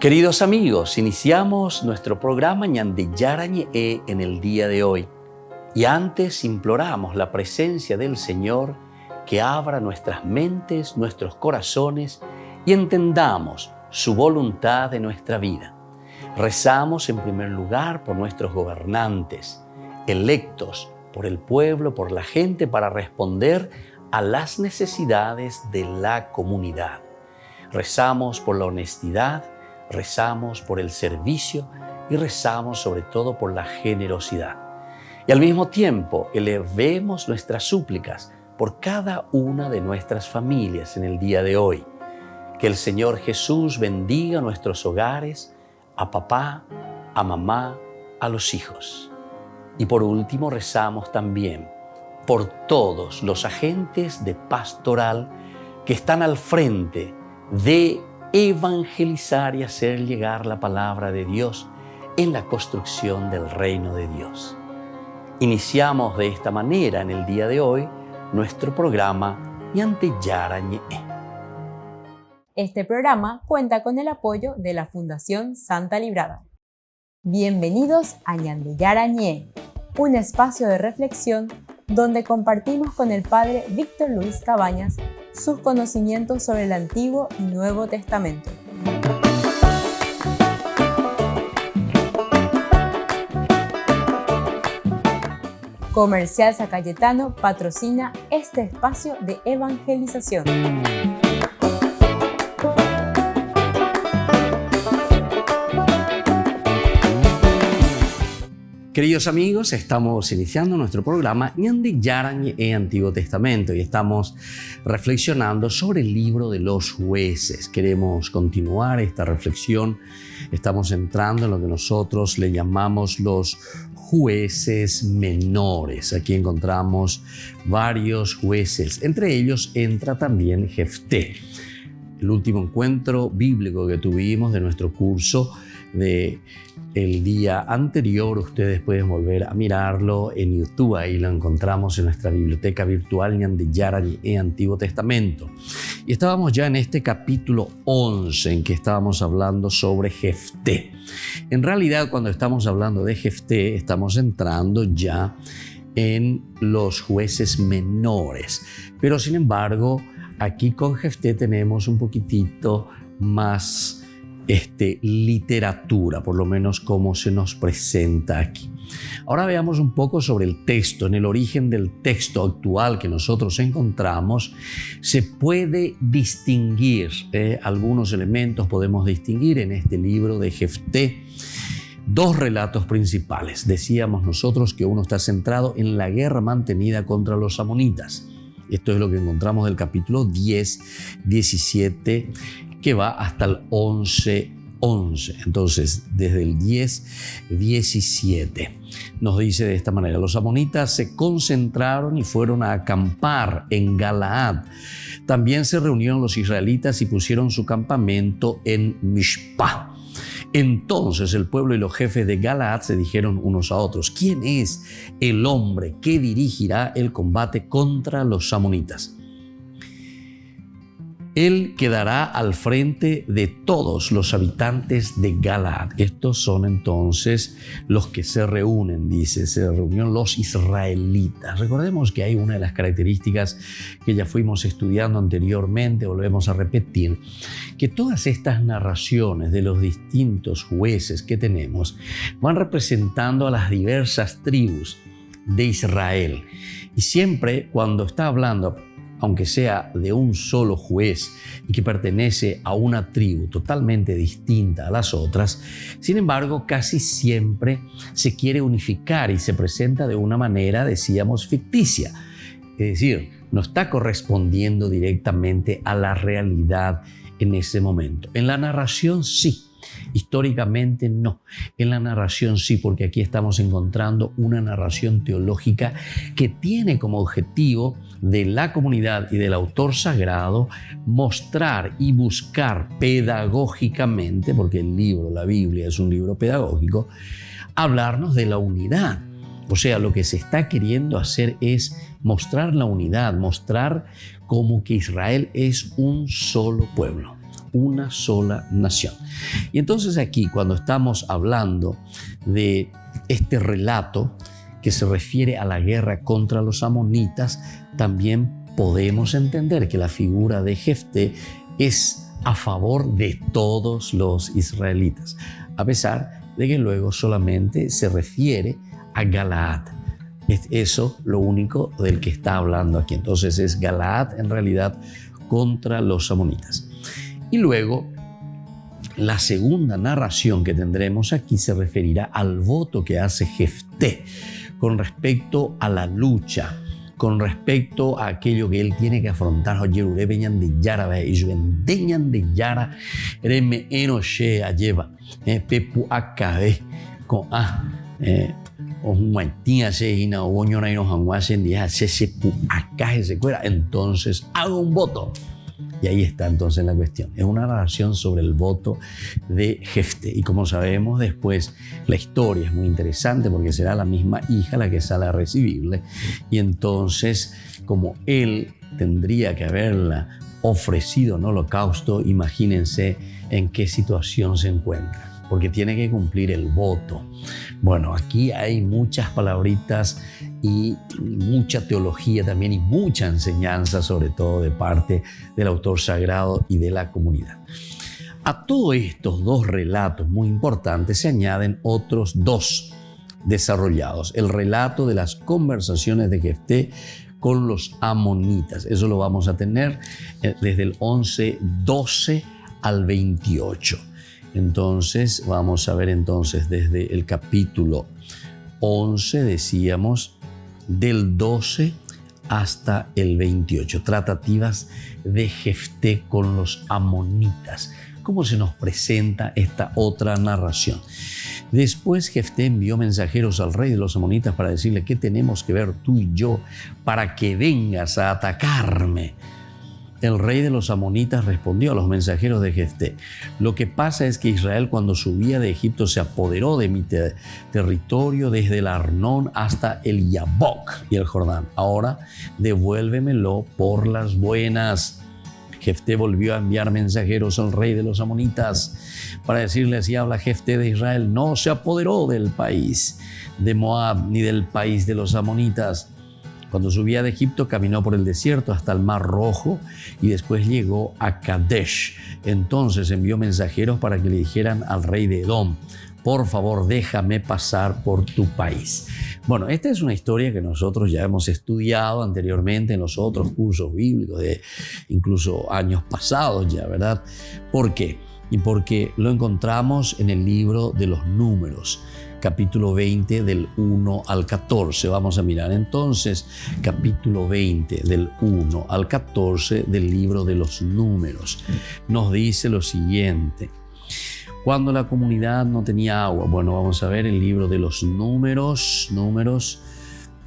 Queridos amigos, iniciamos nuestro programa Ñande Yarañe en el día de hoy. Y antes imploramos la presencia del Señor que abra nuestras mentes, nuestros corazones y entendamos su voluntad de nuestra vida. Rezamos en primer lugar por nuestros gobernantes, electos por el pueblo, por la gente, para responder a las necesidades de la comunidad. Rezamos por la honestidad, rezamos por el servicio y rezamos sobre todo por la generosidad. Y al mismo tiempo elevemos nuestras súplicas por cada una de nuestras familias en el día de hoy. Que el Señor Jesús bendiga nuestros hogares, a papá, a mamá, a los hijos. Y por último rezamos también por todos los agentes de pastoral que están al frente de evangelizar y hacer llegar la palabra de Dios en la construcción del reino de Dios. Iniciamos de esta manera en el día de hoy nuestro programa Ñande Yarañe. Este programa cuenta con el apoyo de la Fundación Santa Librada. Bienvenidos a Ñande Yarañe, un espacio de reflexión donde compartimos con el Padre Víctor Luis Cabañas sus conocimientos sobre el Antiguo y Nuevo Testamento. Comercial San Cayetano patrocina este espacio de evangelización. Queridos amigos, estamos iniciando nuestro programa Ñande Yarañe Antiguo Testamento y estamos reflexionando sobre el libro de los jueces. Queremos continuar esta reflexión. Estamos entrando en lo que nosotros le llamamos los jueces menores. Aquí encontramos varios jueces. Entre ellos entra también Jefté. El último encuentro bíblico que tuvimos de nuestro curso de el día anterior, ustedes pueden volver a mirarlo en YouTube, ahí lo encontramos en nuestra biblioteca virtual Ñande Yarañe Antiguo Testamento. Y estábamos ya en este capítulo 11 en que estábamos hablando sobre Jefté. En realidad, cuando estamos hablando de Jefté, estamos entrando ya en los jueces menores. Pero sin embargo, aquí con Jefté tenemos un poquitito más literatura, por lo menos como se nos presenta aquí. Ahora veamos un poco sobre el texto. En el origen del texto actual que nosotros encontramos, se puede distinguir algunos elementos, podemos distinguir en este libro de Jefté dos relatos principales. Decíamos nosotros que uno está centrado en la guerra mantenida contra los amonitas. Esto es lo que encontramos del capítulo 10, 17, que va hasta el 11. Entonces, desde el 10, 17, nos dice de esta manera: los amonitas se concentraron y fueron a acampar en Galaad. También se reunieron los israelitas y pusieron su campamento en Mishpah. Entonces el pueblo y los jefes de Galaad se dijeron unos a otros: ¿quién es el hombre que dirigirá el combate contra los amonitas? Él quedará al frente de todos los habitantes de Galaad. Estos son entonces los que se reúnen, dice, se reunieron los israelitas. Recordemos que hay una de las características que ya fuimos estudiando anteriormente, volvemos a repetir, que todas estas narraciones de los distintos jueces que tenemos van representando a las diversas tribus de Israel. Y siempre cuando está hablando, aunque sea de un solo juez y que pertenece a una tribu totalmente distinta a las otras, sin embargo, casi siempre se quiere unificar y se presenta de una manera, decíamos, ficticia. Es decir, no está correspondiendo directamente a la realidad en ese momento. En la narración sí. Históricamente no, en la narración sí, porque aquí estamos encontrando una narración teológica que tiene como objetivo de la comunidad y del autor sagrado mostrar y buscar pedagógicamente, porque el libro, la Biblia, es un libro pedagógico, hablarnos de la unidad. O sea, lo que se está queriendo hacer es mostrar la unidad, mostrar como que Israel es un solo pueblo, una sola nación. Y entonces aquí, cuando estamos hablando de este relato que se refiere a la guerra contra los amonitas, también podemos entender que la figura de Jefté es a favor de todos los israelitas, a pesar de que luego solamente se refiere a Galaad. Es eso lo único del que está hablando aquí. Entonces es Galaad en realidad contra los amonitas. Y luego la segunda narración que tendremos aquí se referirá al voto que hace Jefté con respecto a la lucha, con respecto a aquello que él tiene que afrontar. Oye, venían de Yara, ellos vendeñan de Yara, reme enoche a lleva, pepu acabe con entonces hago un voto. Y ahí está entonces la cuestión. Es una narración sobre el voto de Jefté. Y como sabemos después, la historia es muy interesante porque será la misma hija la que sale a recibirle. Y entonces, como él tendría que haberla ofrecido en holocausto, imagínense en qué situación se encuentra. Porque tiene que cumplir el voto. Bueno, aquí hay muchas palabritas y mucha teología también y mucha enseñanza, sobre todo de parte del autor sagrado y de la comunidad. A todos estos dos relatos muy importantes se añaden otros dos desarrollados. El relato de las conversaciones de Jefté con los amonitas. Eso lo vamos a tener desde el 11:12 al 28. Entonces, vamos a ver entonces desde el capítulo 11, decíamos, del 12 hasta el 28. Tratativas de Jefté con los amonitas. ¿Cómo se nos presenta esta otra narración? Después Jefté envió mensajeros al rey de los amonitas para decirle: ¿qué tenemos que ver tú y yo para que vengas a atacarme? El rey de los amonitas respondió a los mensajeros de Jefté: lo que pasa es que Israel, cuando subía de Egipto, se apoderó de mi territorio desde el Arnón hasta el Yabok y el Jordán. Ahora devuélvemelo por las buenas. Jefté volvió a enviar mensajeros al rey de los amonitas para decirle: así habla Jefté de Israel, no se apoderó del país de Moab ni del país de los amonitas. Cuando subía de Egipto, caminó por el desierto hasta el Mar Rojo y después llegó a Kadesh. Entonces envió mensajeros para que le dijeran al rey de Edom: por favor, déjame pasar por tu país. Bueno, esta es una historia que nosotros ya hemos estudiado anteriormente en los otros cursos bíblicos de incluso años pasados ya, ¿verdad? ¿Por qué? Y porque lo encontramos en el libro de los Números, capítulo 20 del 1 al 14. Vamos a mirar entonces capítulo 20 del 1 al 14 del libro de los Números. Nos dice lo siguiente: cuando la comunidad no tenía agua. Bueno, vamos a ver el libro de los Números,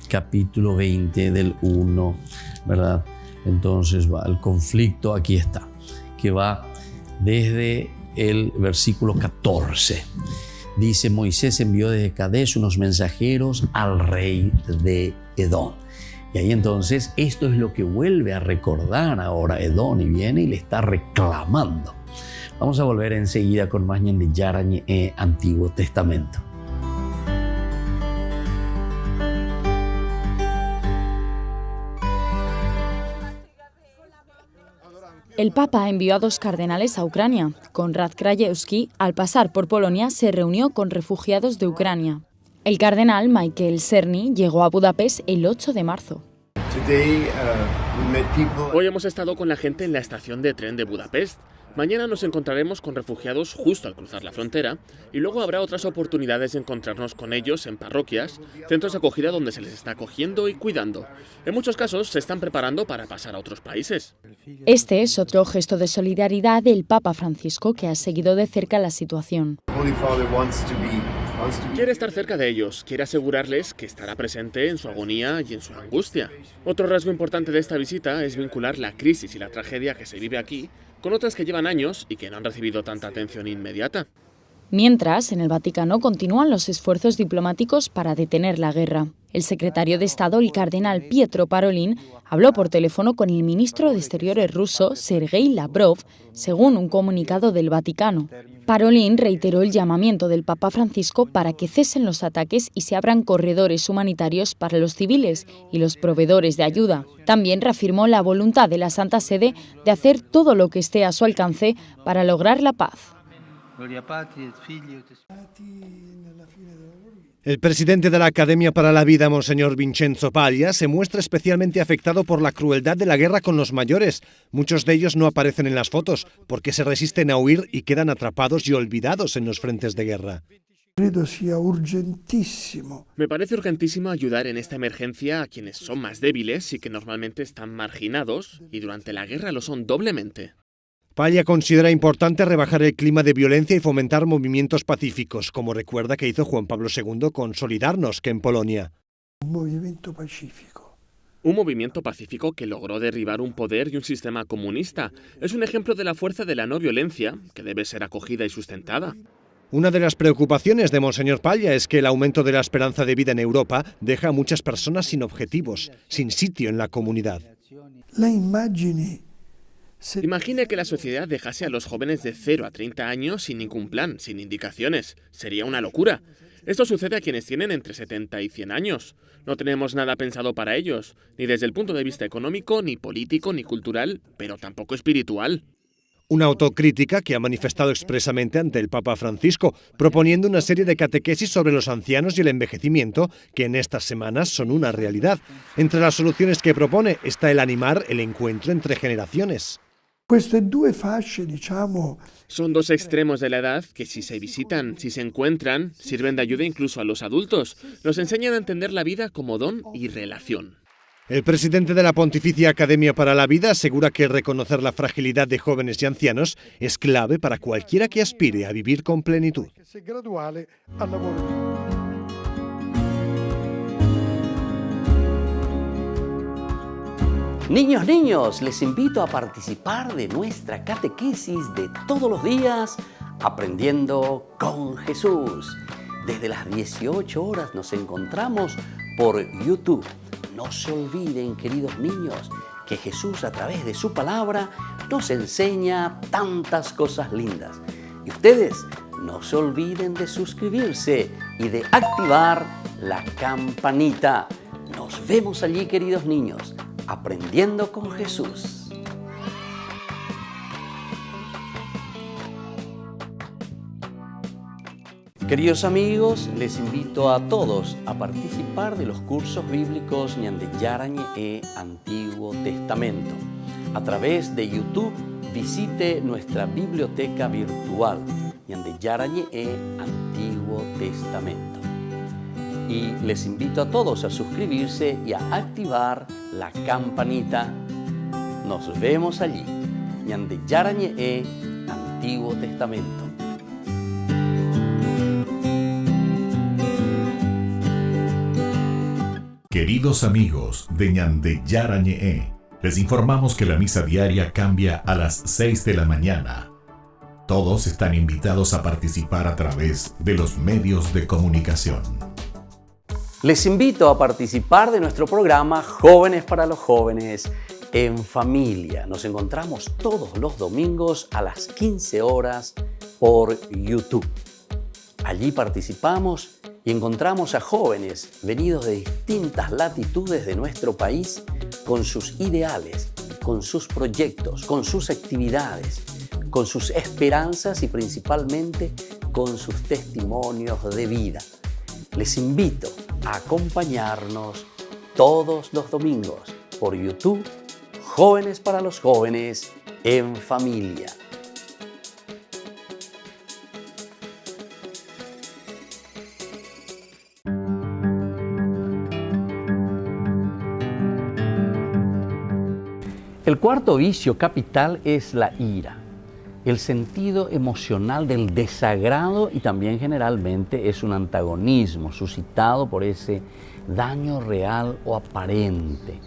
capítulo 20 del 1, ¿verdad? Entonces va el conflicto, aquí está, que va desde el versículo 14. Dice: Moisés envió desde Kadesh unos mensajeros al rey de Edom. Y ahí entonces esto es lo que vuelve a recordar ahora Edom, y viene y le está reclamando. Vamos a volver enseguida con más de Yarañe Antiguo Testamento. El Papa envió a 2 cardenales a Ucrania. Konrad Krajewski, al pasar por Polonia, se reunió con refugiados de Ucrania. El cardenal Michael Czerny llegó a Budapest el 8 de marzo. Hoy hemos estado con la gente en la estación de tren de Budapest. Mañana nos encontraremos con refugiados justo al cruzar la frontera y luego habrá otras oportunidades de encontrarnos con ellos en parroquias, centros de acogida donde se les está acogiendo y cuidando. En muchos casos se están preparando para pasar a otros países. Este es otro gesto de solidaridad del Papa Francisco, que ha seguido de cerca la situación. Quiere estar cerca de ellos, quiere asegurarles que estará presente en su agonía y en su angustia. Otro rasgo importante de esta visita es vincular la crisis y la tragedia que se vive aquí con otras que llevan años y que no han recibido tanta atención inmediata. Mientras, en el Vaticano continúan los esfuerzos diplomáticos para detener la guerra. El secretario de Estado, el cardenal Pietro Parolin, habló por teléfono con el ministro de Exteriores ruso, Sergei Lavrov, según un comunicado del Vaticano. Parolin reiteró el llamamiento del Papa Francisco para que cesen los ataques y se abran corredores humanitarios para los civiles y los proveedores de ayuda. También reafirmó la voluntad de la Santa Sede de hacer todo lo que esté a su alcance para lograr la paz. El presidente de la Academia para la Vida, Monseñor Vincenzo Paglia, se muestra especialmente afectado por la crueldad de la guerra con los mayores. Muchos de ellos no aparecen en las fotos porque se resisten a huir y quedan atrapados y olvidados en los frentes de guerra. Me parece urgentísimo ayudar en esta emergencia a quienes son más débiles y que normalmente están marginados y durante la guerra lo son doblemente. Paglia considera importante rebajar el clima de violencia y fomentar movimientos pacíficos, como recuerda que hizo Juan Pablo II con Solidarnosc en Polonia. Un movimiento pacífico que logró derribar un poder y un sistema comunista. Es un ejemplo de la fuerza de la no violencia, que debe ser acogida y sustentada. Una de las preocupaciones de Monseñor Paglia es que el aumento de la esperanza de vida en Europa deja a muchas personas sin objetivos, sin sitio en la comunidad. Imagine que la sociedad dejase a los jóvenes de 0 a 30 años sin ningún plan, sin indicaciones. Sería una locura. Esto sucede a quienes tienen entre 70 y 100 años. No tenemos nada pensado para ellos, ni desde el punto de vista económico, ni político, ni cultural, pero tampoco espiritual. Una autocrítica que ha manifestado expresamente ante el Papa Francisco, proponiendo una serie de catequesis sobre los ancianos y el envejecimiento, que en estas semanas son una realidad. Entre las soluciones que propone está el animar el encuentro entre generaciones. Son dos extremos de la edad que si se visitan, si se encuentran, sirven de ayuda incluso a los adultos. Nos enseñan a entender la vida como don y relación. El presidente de la Pontificia Academia para la Vida asegura que reconocer la fragilidad de jóvenes y ancianos es clave para cualquiera que aspire a vivir con plenitud. Niños, les invito a participar de nuestra catequesis de todos los días, Aprendiendo con Jesús. Desde las 18 horas nos encontramos por YouTube. No se olviden, queridos niños, que Jesús a través de su palabra nos enseña tantas cosas lindas. Y ustedes no se olviden de suscribirse y de activar la campanita. Nos vemos allí, queridos niños. Aprendiendo con Jesús. Queridos amigos, les invito a todos a participar de los cursos bíblicos Ñande Yarañe e Antiguo Testamento. A través de YouTube, visite nuestra biblioteca virtual Ñande Yarañe e Antiguo Testamento. Y les invito a todos a suscribirse y a activar la campanita. Nos vemos allí. Ñande Yarañe e Antiguo Testamento. Queridos amigos de Ñande Yarañe, les informamos que la misa diaria cambia a las 6 de la mañana. Todos están invitados a participar a través de los medios de comunicación. Les invito a participar de nuestro programa Jóvenes para los Jóvenes en Familia. Nos encontramos todos los domingos a las 15 horas por YouTube. Allí participamos y encontramos a jóvenes venidos de distintas latitudes de nuestro país con sus ideales, con sus proyectos, con sus actividades, con sus esperanzas y principalmente con sus testimonios de vida. Les invito a acompañarnos todos los domingos por YouTube, Jóvenes para los Jóvenes en Familia. El cuarto vicio capital es la ira, el sentido emocional del desagrado y también generalmente es un antagonismo suscitado por ese daño real o aparente.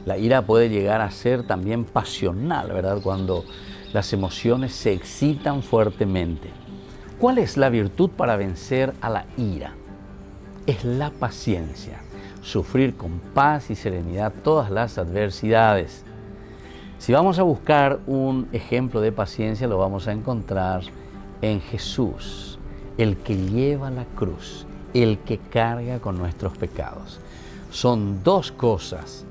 La ira puede llegar a ser también pasional, ¿verdad? Cuando las emociones se excitan fuertemente. ¿Cuál es la virtud para vencer a la ira? Es la paciencia, sufrir con paz y serenidad todas las adversidades. Si vamos a buscar un ejemplo de paciencia, lo vamos a encontrar en Jesús, el que lleva la cruz, el que carga con nuestros pecados. Son dos cosas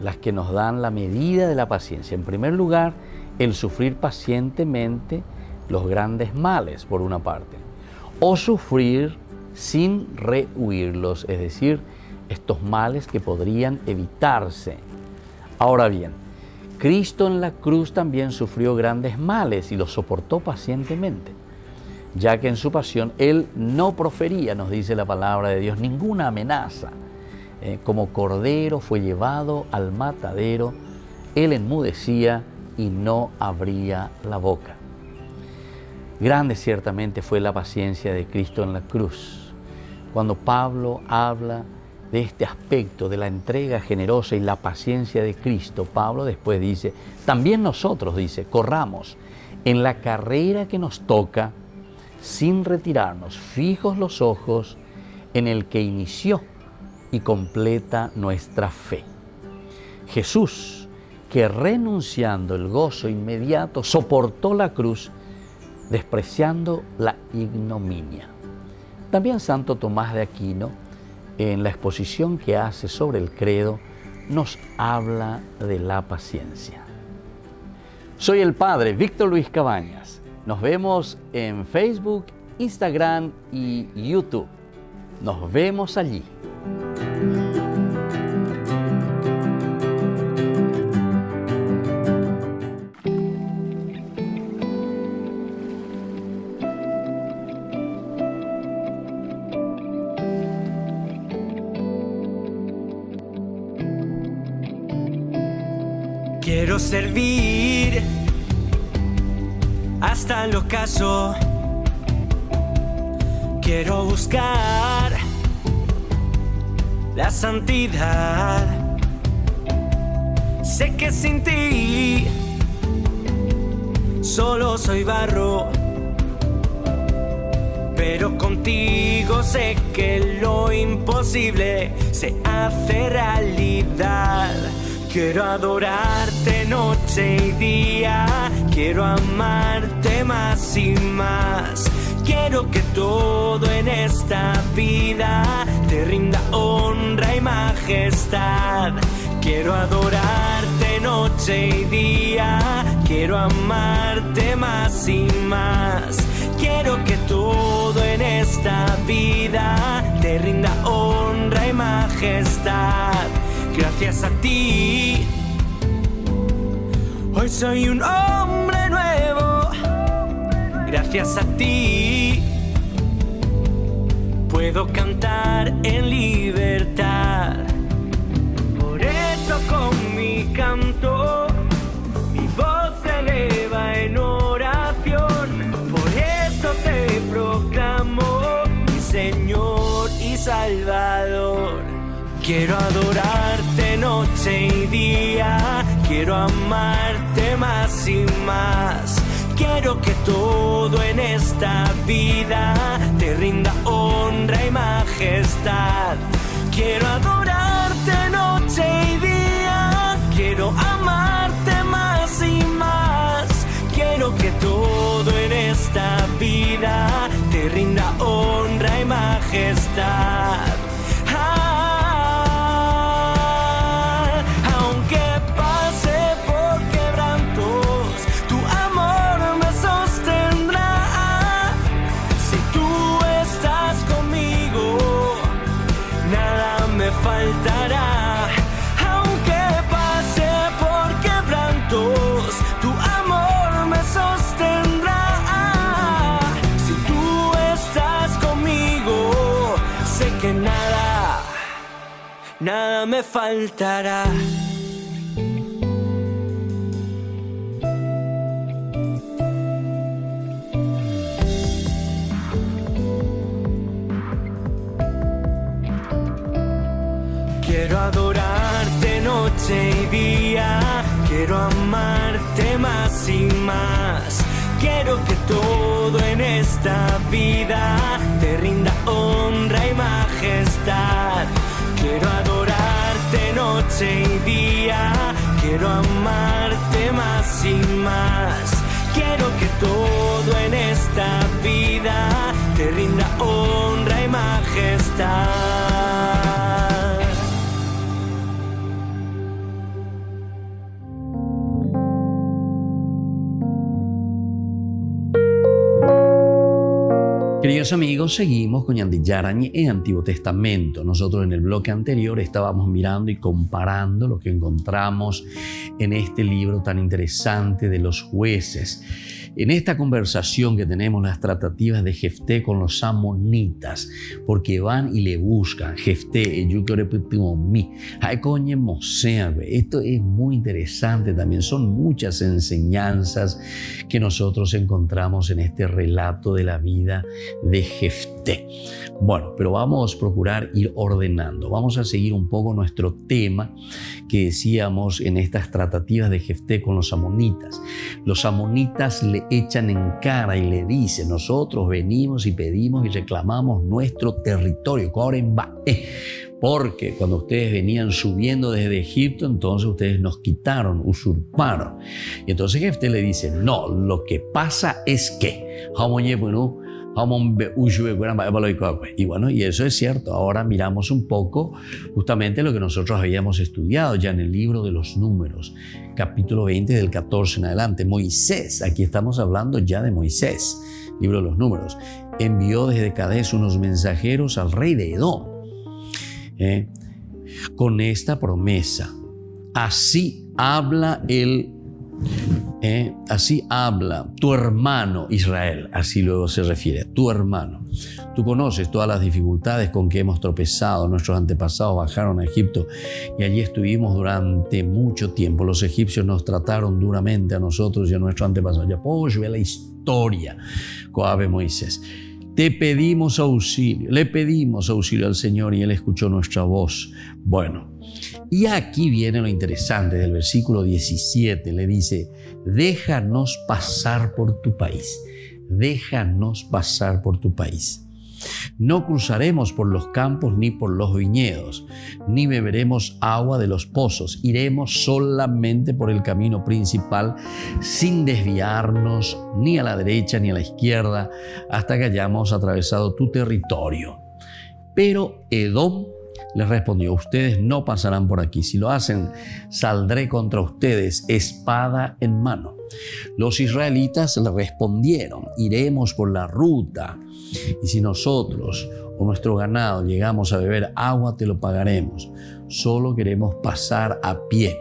las que nos dan la medida de la paciencia. En primer lugar, el sufrir pacientemente los grandes males, por una parte, o sufrir sin rehuirlos, es decir, estos males que podrían evitarse. Ahora bien, Cristo en la cruz también sufrió grandes males y los soportó pacientemente, ya que en su pasión Él no profería, nos dice la palabra de Dios, ninguna amenaza. Como cordero fue llevado al matadero, Él enmudecía y no abría la boca. Grande ciertamente fue la paciencia de Cristo en la cruz. Cuando Pablo habla de este aspecto de la entrega generosa y la paciencia de Cristo, Pablo después dice, también nosotros, dice, corramos en la carrera que nos toca sin retirarnos, fijos los ojos en el que inició y completa nuestra fe. Jesús, que renunciando el gozo inmediato, soportó la cruz, despreciando la ignominia. También Santo Tomás de Aquino, en la exposición que hace sobre el credo, nos habla de la paciencia. Soy el Padre Víctor Luis Cabañas. Nos vemos en Facebook, Instagram y YouTube. Nos vemos allí. Quiero servir hasta el ocaso. Quiero buscar la santidad. Sé que sin ti solo soy barro, pero contigo sé que lo imposible se hace realidad. Quiero adorarte noche y día, quiero amarte más y más. Quiero que todo en esta vida te rinda honra y majestad. Quiero adorarte noche y día, quiero amarte más y más. Quiero que todo en esta vida te rinda honra y majestad. Gracias a ti, hoy soy un hombre nuevo. Gracias a ti, puedo cantar en libertad. Por eso con mi canto, mi voz se eleva en oración. Por eso te proclamo mi Señor y Salvador. Quiero adorarte noche y día, quiero amarte más y más. Quiero que todo en esta vida te rinda honra y majestad. Quiero adorarte noche y día, quiero amarte más y más. Quiero que todo en esta vida te rinda honra y majestad. Faltará, aunque pase por quebrantos, tu amor me sostendrá. Si tú estás conmigo, sé que nada me faltará. Quiero adorarte noche y día, quiero amarte más y más. Quiero que todo en esta vida te rinda honra y majestad. Quiero adorarte noche y día, quiero amarte más y más. Quiero que todo en esta vida te rinda honra y majestad. Queridos amigos, seguimos con Ñande Yarañe en Antiguo Testamento. Nosotros en el bloque anterior estábamos mirando y comparando lo que encontramos en este libro tan interesante de los jueces. En esta conversación que tenemos, las tratativas de Jefté con los amonitas, porque van y le buscan Jefté, yo quiero esto es muy interesante también. Son muchas enseñanzas que nosotros encontramos en este relato de la vida de Jefté. Bueno, pero vamos a procurar ir ordenando. Vamos a seguir un poco nuestro tema que decíamos en estas tratativas de Jefté con los amonitas. Los amonitas le echan en cara y le dicen: nosotros venimos y pedimos y reclamamos nuestro territorio, porque cuando ustedes venían subiendo desde Egipto, entonces ustedes nos quitaron, usurparon. Y entonces Jefté le dice: no, lo que pasa es que y bueno, y eso es cierto. Ahora miramos un poco justamente lo que nosotros habíamos estudiado ya en el libro de los Números, capítulo 20 del 14 en adelante. Moisés, aquí estamos hablando ya de Moisés, libro de los Números, envió desde Cades unos mensajeros al rey de Edom con esta promesa: así habla tu hermano Israel. Así luego se refiere, tu hermano. Tú conoces todas las dificultades con que hemos tropezado. Nuestros antepasados bajaron a Egipto y allí estuvimos durante mucho tiempo. Los egipcios nos trataron duramente a nosotros y a nuestros antepasados. Ya puedo ver la historia. Coabe Moisés. Le pedimos auxilio al Señor y Él escuchó nuestra voz. Bueno, y aquí viene lo interesante del versículo 17. Le dice: déjanos pasar por tu país. Déjanos pasar por tu país. No cruzaremos por los campos ni por los viñedos, ni beberemos agua de los pozos. Iremos solamente por el camino principal, sin desviarnos ni a la derecha ni a la izquierda, hasta que hayamos atravesado tu territorio. Pero Edom les respondió: ustedes no pasarán por aquí. Si lo hacen, saldré contra ustedes espada en mano. Los israelitas le respondieron: iremos por la ruta, y si nosotros o nuestro ganado llegamos a beber agua, te lo pagaremos. Solo queremos pasar a pie.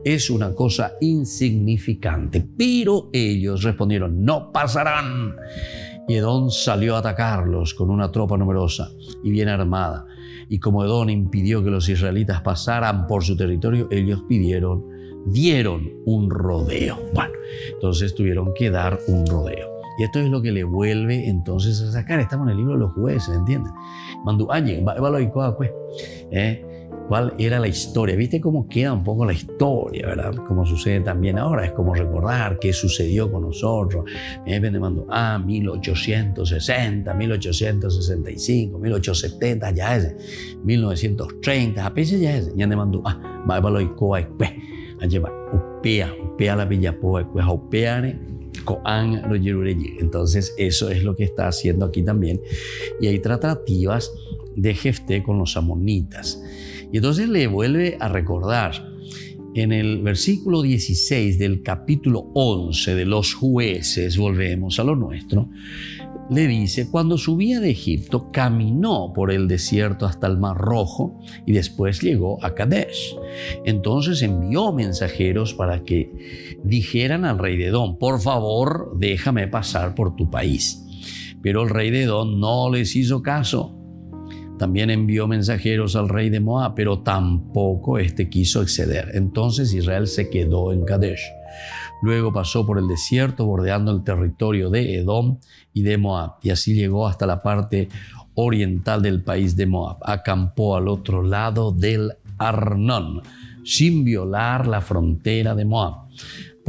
Es una cosa insignificante. Pero ellos respondieron: no pasarán. Y Edom salió a atacarlos con una tropa numerosa y bien armada. Y como Edom impidió que los israelitas pasaran por su territorio, ellos dieron un rodeo. Bueno, entonces tuvieron que dar un rodeo. Y esto es lo que le vuelve entonces a sacar. Estamos en el libro de los jueces, ¿entienden? ¿Cuál era la historia? ¿Viste cómo queda un poco la historia, verdad? Como sucede también ahora. Es como recordar qué sucedió con nosotros. 1860, 1865, 1870, ya es 1930. A veces ya es. Ya me mandó, upea la villapoa, entonces eso es lo que está haciendo aquí también. Y hay tratativas de Jefté con los amonitas. Y entonces le vuelve a recordar en el versículo 16 del capítulo 11 de los jueces, volvemos a lo nuestro, le dice: cuando subía de Egipto, caminó por el desierto hasta el Mar Rojo y después llegó a Kadesh. Entonces envió mensajeros para que dijeran al rey de Edom: por favor, déjame pasar por tu país. Pero el rey de Edom no les hizo caso. También envió mensajeros al rey de Moab, pero tampoco quiso acceder. Entonces Israel se quedó en Kadesh. Luego pasó por el desierto, bordeando el territorio de Edom y de Moab, y así llegó hasta la parte oriental del país de Moab. Acampó al otro lado del Arnón, sin violar la frontera de Moab.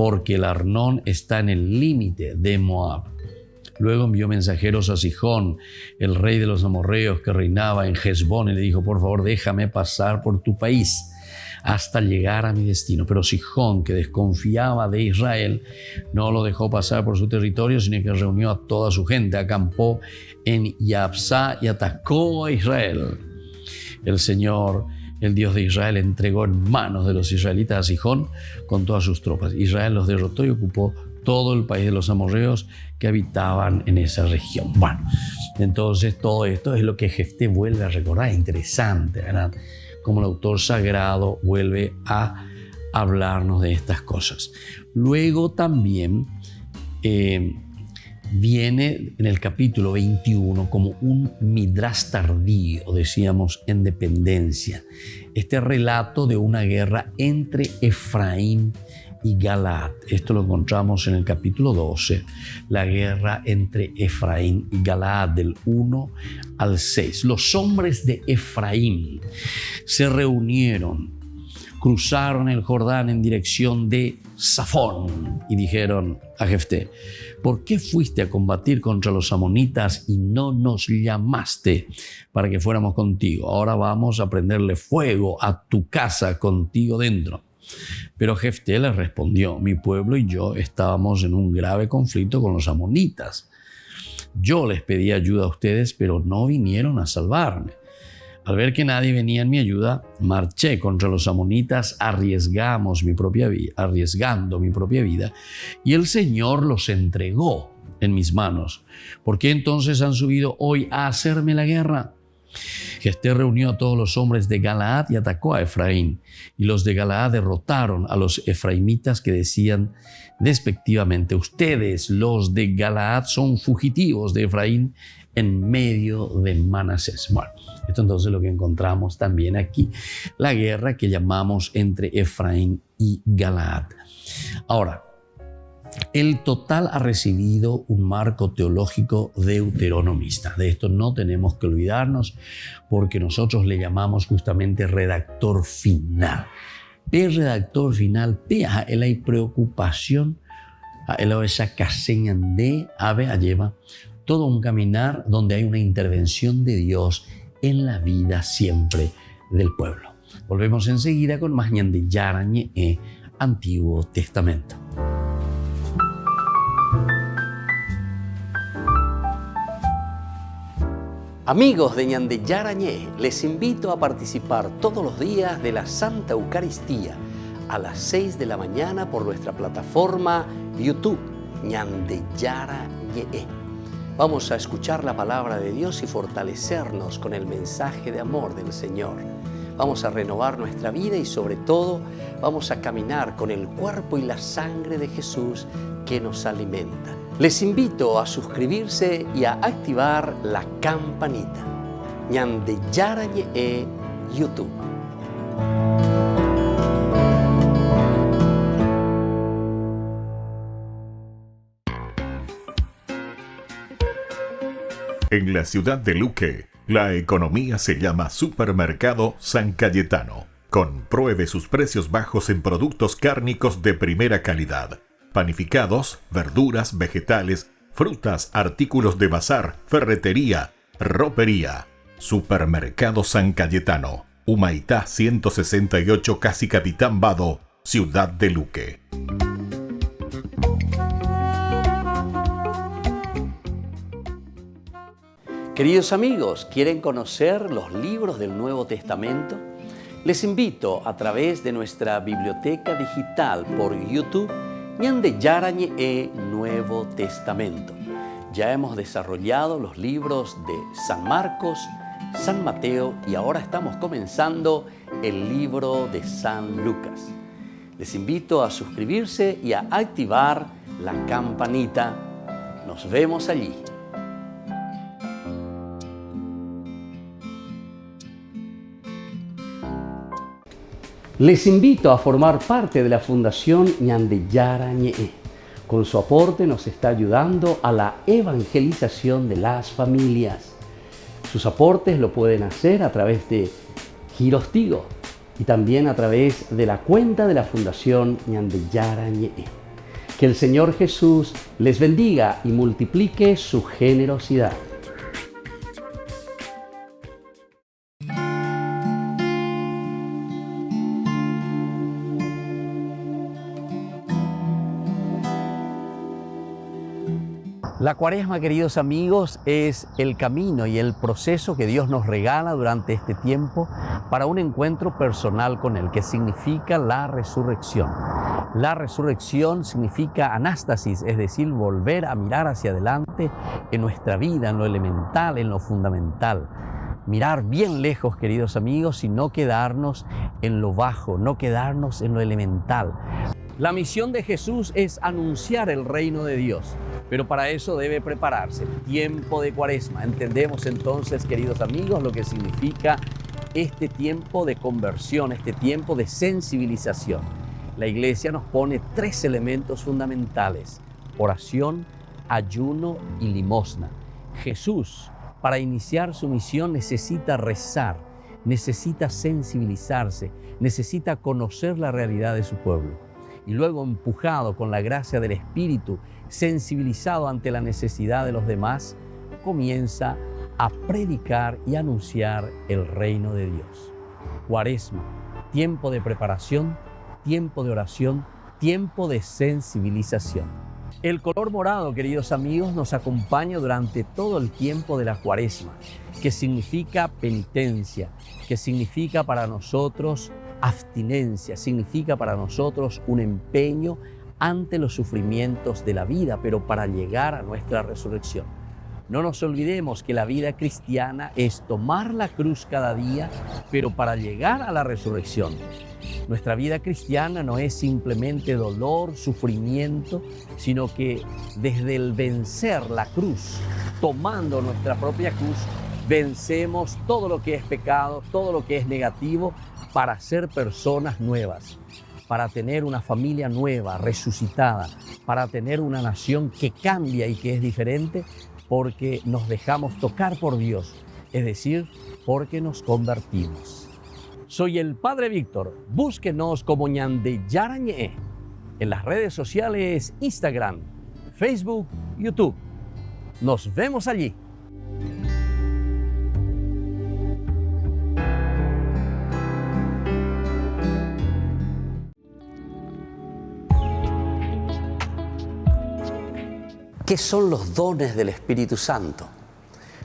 porque el Arnón está en el límite de Moab. Luego envió mensajeros a Sihón, el rey de los amorreos que reinaba en Hesbón, y le dijo: por favor, déjame pasar por tu país hasta llegar a mi destino. Pero Sihón, que desconfiaba de Israel, no lo dejó pasar por su territorio, sino que reunió a toda su gente, acampó en Yabsá y atacó a Israel. El Señor, el Dios de Israel, entregó en manos de los israelitas a Sihón con todas sus tropas. Israel los derrotó y ocupó todo el país de los amorreos que habitaban en esa región. Bueno, entonces todo esto es lo que Jefté vuelve a recordar. Interesante, ¿verdad? Como el autor sagrado vuelve a hablarnos de estas cosas. Luego también viene en el capítulo 21 como un midrash tardío, decíamos, en dependencia. Este relato de una guerra entre Efraín y Galaad. Esto lo encontramos en el capítulo 12, la guerra entre Efraín y Galaad, del 1 al 6. Los hombres de Efraín se reunieron, cruzaron el Jordán en dirección de Safón y dijeron a Jefté: ¿por qué fuiste a combatir contra los amonitas y no nos llamaste para que fuéramos contigo? Ahora vamos a prenderle fuego a tu casa contigo dentro. Pero Jefté les respondió: mi pueblo y yo estábamos en un grave conflicto con los amonitas. Yo les pedí ayuda a ustedes, pero no vinieron a salvarme. Al ver que nadie venía en mi ayuda, marché contra los amonitas arriesgando mi propia vida, y el Señor los entregó en mis manos. ¿Por qué entonces han subido hoy a hacerme la guerra? Jefté reunió a todos los hombres de Galaad y atacó a Efraín, y los de Galaad derrotaron a los efraimitas, que decían despectivamente: ustedes, los de Galaad, son fugitivos de Efraín en medio de Manasés. Bueno, esto entonces es lo que encontramos también aquí, la guerra que llamamos entre Efraín y Galaad. Ahora, el total ha recibido un marco teológico deuteronomista. De esto no tenemos que olvidarnos, porque nosotros le llamamos justamente redactor final. El redactor final, la preocupación, esa caseñan de ave lleva todo un caminar donde hay una intervención de Dios en la vida siempre del pueblo. Volvemos enseguida con más Ñande Yarañe, Antiguo Testamento. Amigos de Ñande Yarañe, les invito a participar todos los días de la Santa Eucaristía a las 6 de la mañana por nuestra plataforma YouTube, Ñande Yarañe. Vamos a escuchar la palabra de Dios y fortalecernos con el mensaje de amor del Señor. Vamos a renovar nuestra vida y sobre todo vamos a caminar con el cuerpo y la sangre de Jesús que nos alimenta. Les invito a suscribirse y a activar la campanita. Ñande Yarañe YouTube. En la ciudad de Luque, la economía se llama Supermercado San Cayetano. Compruebe sus precios bajos en productos cárnicos de primera calidad. Panificados, verduras, vegetales, frutas, artículos de bazar, ferretería, ropería. Supermercado San Cayetano, Humaitá 168, casi Capitán Vado, ciudad de Luque. Queridos amigos, ¿quieren conocer los libros del Nuevo Testamento? Les invito a través de nuestra biblioteca digital por YouTube, Ñande Yarañe Nuevo Testamento. Ya hemos desarrollado los libros de San Marcos, San Mateo y ahora estamos comenzando el libro de San Lucas. Les invito a suscribirse y a activar la campanita. Nos vemos allí. Les invito a formar parte de la Fundación Ñande Yarañe. Con su aporte nos está ayudando a la evangelización de las familias. Sus aportes lo pueden hacer a través de Giros Tigo y también a través de la cuenta de la Fundación Ñande Yarañe. Que el Señor Jesús les bendiga y multiplique su generosidad. La Cuaresma, queridos amigos, es el camino y el proceso que Dios nos regala durante este tiempo para un encuentro personal con Él, que significa la resurrección. La resurrección significa anástasis, es decir, volver a mirar hacia adelante en nuestra vida, en lo elemental, en lo fundamental. Mirar bien lejos, queridos amigos, y no quedarnos en lo bajo, no quedarnos en lo elemental. La misión de Jesús es anunciar el reino de Dios, pero para eso debe prepararse. Tiempo de Cuaresma. Entendemos entonces, queridos amigos, lo que significa este tiempo de conversión, este tiempo de sensibilización. La Iglesia nos pone 3 elementos fundamentales: oración, ayuno y limosna. Jesús, para iniciar su misión, necesita rezar, necesita sensibilizarse, necesita conocer la realidad de su pueblo. Y luego, empujado con la gracia del Espíritu, sensibilizado ante la necesidad de los demás, comienza a predicar y anunciar el reino de Dios. Cuaresma, tiempo de preparación, tiempo de oración, tiempo de sensibilización. El color morado, queridos amigos, nos acompaña durante todo el tiempo de la Cuaresma, que significa penitencia, que significa para nosotros abstinencia, significa para nosotros un empeño ante los sufrimientos de la vida, pero para llegar a nuestra resurrección. No nos olvidemos que la vida cristiana es tomar la cruz cada día, pero para llegar a la resurrección. Nuestra vida cristiana no es simplemente dolor, sufrimiento, sino que desde el vencer la cruz, tomando nuestra propia cruz, vencemos todo lo que es pecado, todo lo que es negativo, para ser personas nuevas, para tener una familia nueva, resucitada, para tener una nación que cambia y que es diferente, porque nos dejamos tocar por Dios, es decir, porque nos convertimos. Soy el Padre Víctor. Búsquenos como Ñande Yarañé en las redes sociales Instagram, Facebook, YouTube. Nos vemos allí. ¿Qué son los dones del Espíritu Santo?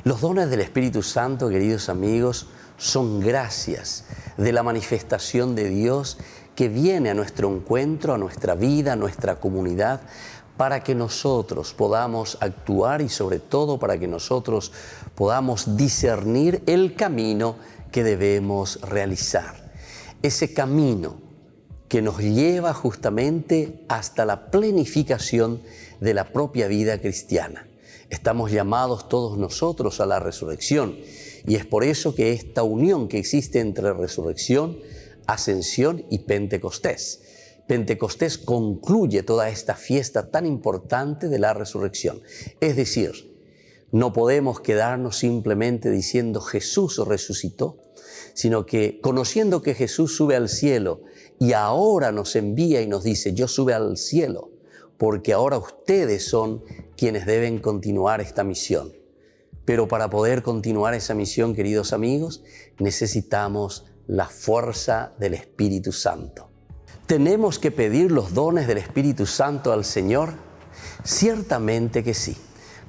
Los dones del Espíritu Santo, queridos amigos, son gracias de la manifestación de Dios que viene a nuestro encuentro, a nuestra vida, a nuestra comunidad, para que nosotros podamos actuar y sobre todo para que nosotros podamos discernir el camino que debemos realizar. Ese camino que nos lleva justamente hasta la plenificación de la propia vida cristiana. Estamos llamados todos nosotros a la resurrección y es por eso que esta unión que existe entre resurrección, ascensión y Pentecostés. Pentecostés concluye toda esta fiesta tan importante de la resurrección. Es decir, no podemos quedarnos simplemente diciendo Jesús resucitó, sino que conociendo que Jesús sube al cielo y ahora nos envía y nos dice, yo sube al cielo, porque ahora ustedes son quienes deben continuar esta misión. Pero para poder continuar esa misión, queridos amigos, necesitamos la fuerza del Espíritu Santo. ¿Tenemos que pedir los dones del Espíritu Santo al Señor? Ciertamente que sí.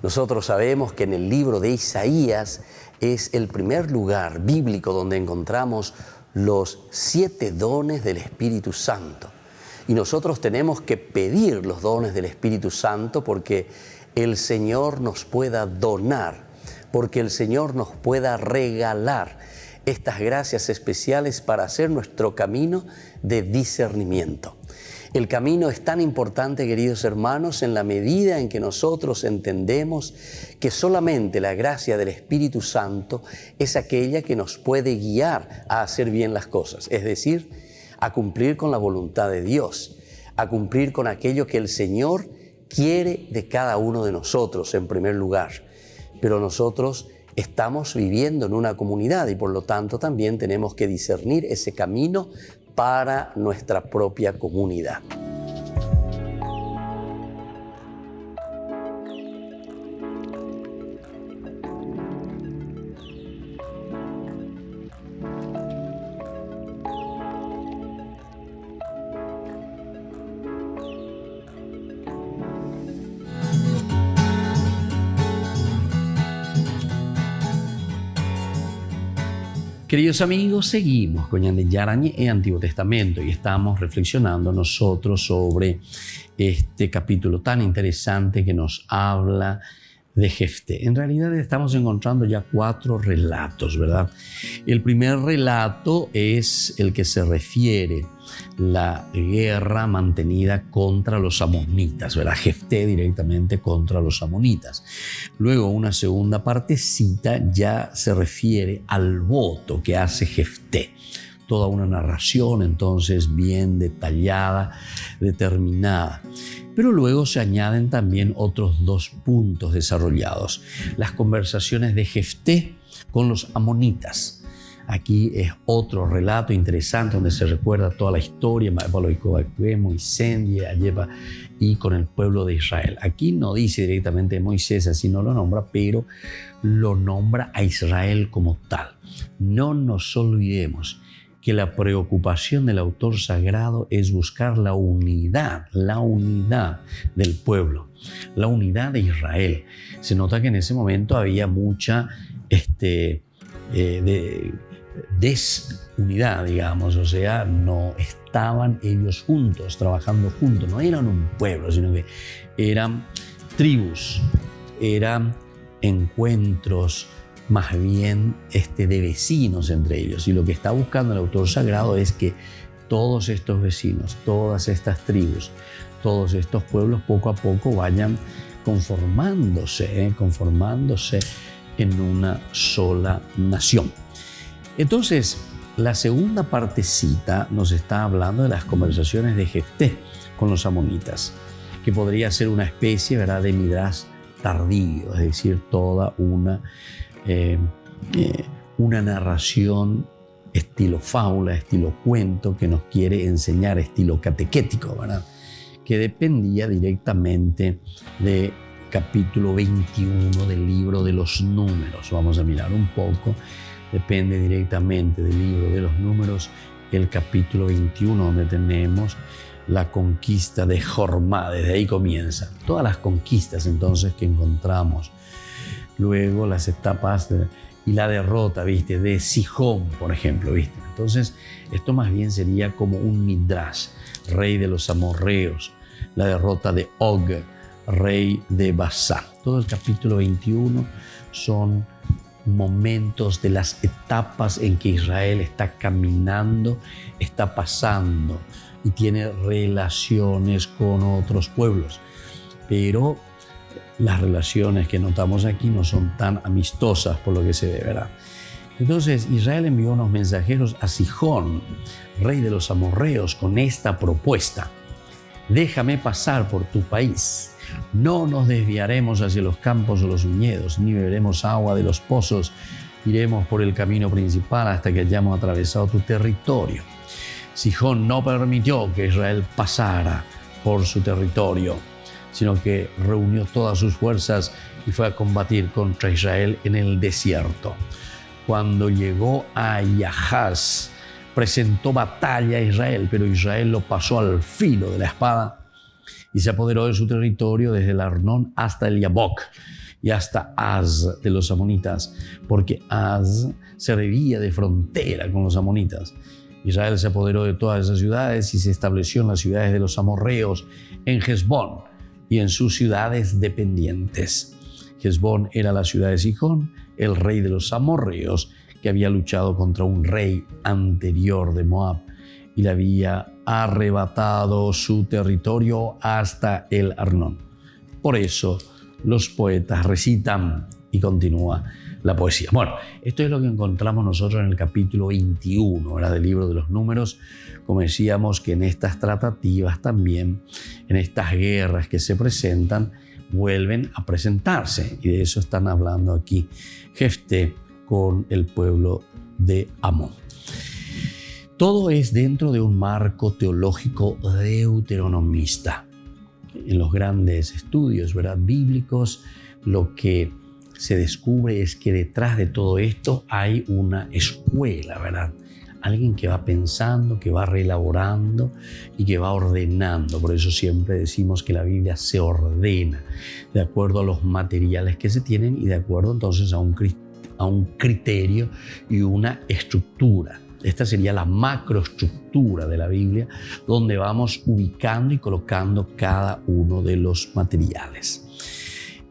Nosotros sabemos que en el libro de Isaías es el primer lugar bíblico donde encontramos los 7 dones del Espíritu Santo. Y nosotros tenemos que pedir los dones del Espíritu Santo porque el Señor nos pueda donar, porque el Señor nos pueda regalar estas gracias especiales para hacer nuestro camino de discernimiento. El camino es tan importante, queridos hermanos, en la medida en que nosotros entendemos que solamente la gracia del Espíritu Santo es aquella que nos puede guiar a hacer bien las cosas, es decir, a cumplir con la voluntad de Dios, a cumplir con aquello que el Señor quiere de cada uno de nosotros en primer lugar. Pero nosotros estamos viviendo en una comunidad y por lo tanto también tenemos que discernir ese camino para nuestra propia comunidad. Queridos amigos, seguimos con Ñande Yarañe en Antiguo Testamento y estamos reflexionando nosotros sobre este capítulo tan interesante que nos habla de Jefté. En realidad estamos encontrando ya 4 relatos, ¿verdad? El primer relato es el que se refiere a la guerra mantenida contra los amonitas, ¿verdad? Jefté directamente contra los amonitas. Luego una segunda partecita ya se refiere al voto que hace Jefté. Toda una narración entonces bien detallada, determinada. Pero luego se añaden también otros 2 puntos desarrollados. Las conversaciones de Jefté con los amonitas. Aquí es otro relato interesante donde se recuerda toda la historia y con el pueblo de Israel. Aquí no dice directamente Moisés, así no lo nombra, pero lo nombra a Israel como tal. No nos olvidemos que la preocupación del autor sagrado es buscar la unidad del pueblo, la unidad de Israel. Se nota que en ese momento había mucha desunidad, digamos, o sea, no estaban ellos juntos, trabajando juntos, no eran un pueblo, sino que eran tribus, eran encuentros más bien de vecinos entre ellos. Y lo que está buscando el autor sagrado es que todos estos vecinos, todas estas tribus, todos estos pueblos poco a poco vayan conformándose en una sola nación. Entonces, la segunda partecita nos está hablando de las conversaciones de Jefté con los amonitas, que podría ser una especie, ¿verdad?, de midrash tardío, es decir, toda una narración estilo fábula, estilo cuento, que nos quiere enseñar, estilo catequético, ¿verdad?, que dependía directamente de capítulo 21 del libro de los números. Vamos a mirar un poco. Depende directamente del libro de los números, el capítulo 21, donde tenemos la conquista de Jormá. Desde ahí comienza todas las conquistas entonces que encontramos. Luego las etapas y la derrota, ¿viste?, de Sihón, por ejemplo, ¿viste? Entonces, esto más bien sería como un midrash, rey de los amorreos, la derrota de Og, rey de Basán. Todo el capítulo 21 son momentos de las etapas en que Israel está caminando, está pasando y tiene relaciones con otros pueblos. Pero las relaciones que notamos aquí no son tan amistosas por lo que se ve, ¿verdad? Entonces Israel envió unos mensajeros a Sihón, rey de los amorreos, con esta propuesta: déjame pasar por tu país. No nos desviaremos hacia los campos o los viñedos, ni beberemos agua de los pozos. Iremos por el camino principal hasta que hayamos atravesado tu territorio. Sihón no permitió que Israel pasara por su territorio, sino que reunió todas sus fuerzas y fue a combatir contra Israel en el desierto. Cuando llegó a Yahaz, presentó batalla a Israel, pero Israel lo pasó al filo de la espada y se apoderó de su territorio desde el Arnón hasta el Yabok y hasta Az de los amonitas, porque Az servía de frontera con los amonitas. Israel se apoderó de todas esas ciudades y se estableció en las ciudades de los amorreos, en Hesbón y en sus ciudades dependientes. Hesbón era la ciudad de Sihón, el rey de los amorreos, que había luchado contra un rey anterior de Moab y le había arrebatado su territorio hasta el Arnón. Por eso los poetas recitan y continúa la poesía. Bueno, esto es lo que encontramos nosotros en el capítulo 21, ¿verdad?, del libro de los números. Como decíamos, que en estas tratativas también, en estas guerras que se presentan, vuelven a presentarse. Y de eso están hablando aquí Jefté con el pueblo de Amón. Todo es dentro de un marco teológico deuteronomista. En los grandes estudios, ¿verdad?, bíblicos, lo que se descubre es que detrás de todo esto hay una escuela, ¿verdad? Alguien que va pensando, que va reelaborando y que va ordenando. Por eso siempre decimos que la Biblia se ordena de acuerdo a los materiales que se tienen y de acuerdo entonces a un a un criterio y una estructura. Esta sería la macroestructura de la Biblia, donde vamos ubicando y colocando cada uno de los materiales.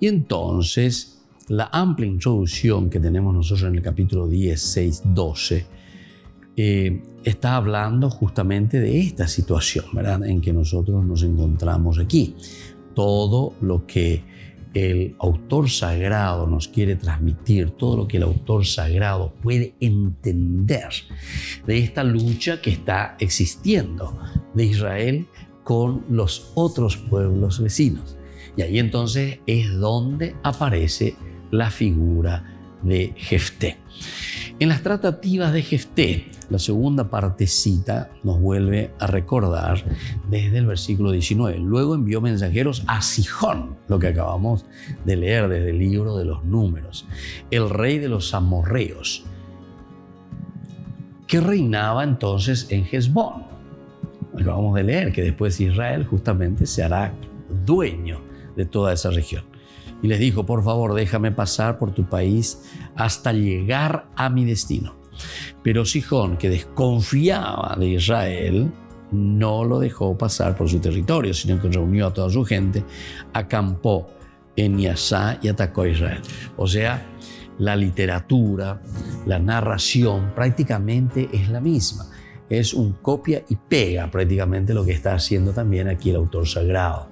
Y entonces, la amplia introducción que tenemos nosotros en el capítulo 10, 6, 12, está hablando justamente de esta situación, ¿verdad?, en que nosotros nos encontramos aquí. Todo lo que el autor sagrado nos quiere transmitir, todo lo que el autor sagrado puede entender de esta lucha que está existiendo de Israel con los otros pueblos vecinos. Y ahí entonces es donde aparece la figura de Jefté. En las tratativas de Jefté, la segunda partecita nos vuelve a recordar desde el versículo 19. Luego envió mensajeros a Sihón, lo que acabamos de leer desde el libro de los Números, el rey de los amorreos, que reinaba entonces en Hesbón. Acabamos de leer que después Israel justamente se hará dueño de toda esa región. Y les dijo: por favor, déjame pasar por tu país hasta llegar a mi destino. Pero Sihón, que desconfiaba de Israel, no lo dejó pasar por su territorio, sino que reunió a toda su gente, acampó en Yasá y atacó a Israel. O sea, la literatura, la narración prácticamente es la misma. Es un copia y pega prácticamente lo que está haciendo también aquí el autor sagrado.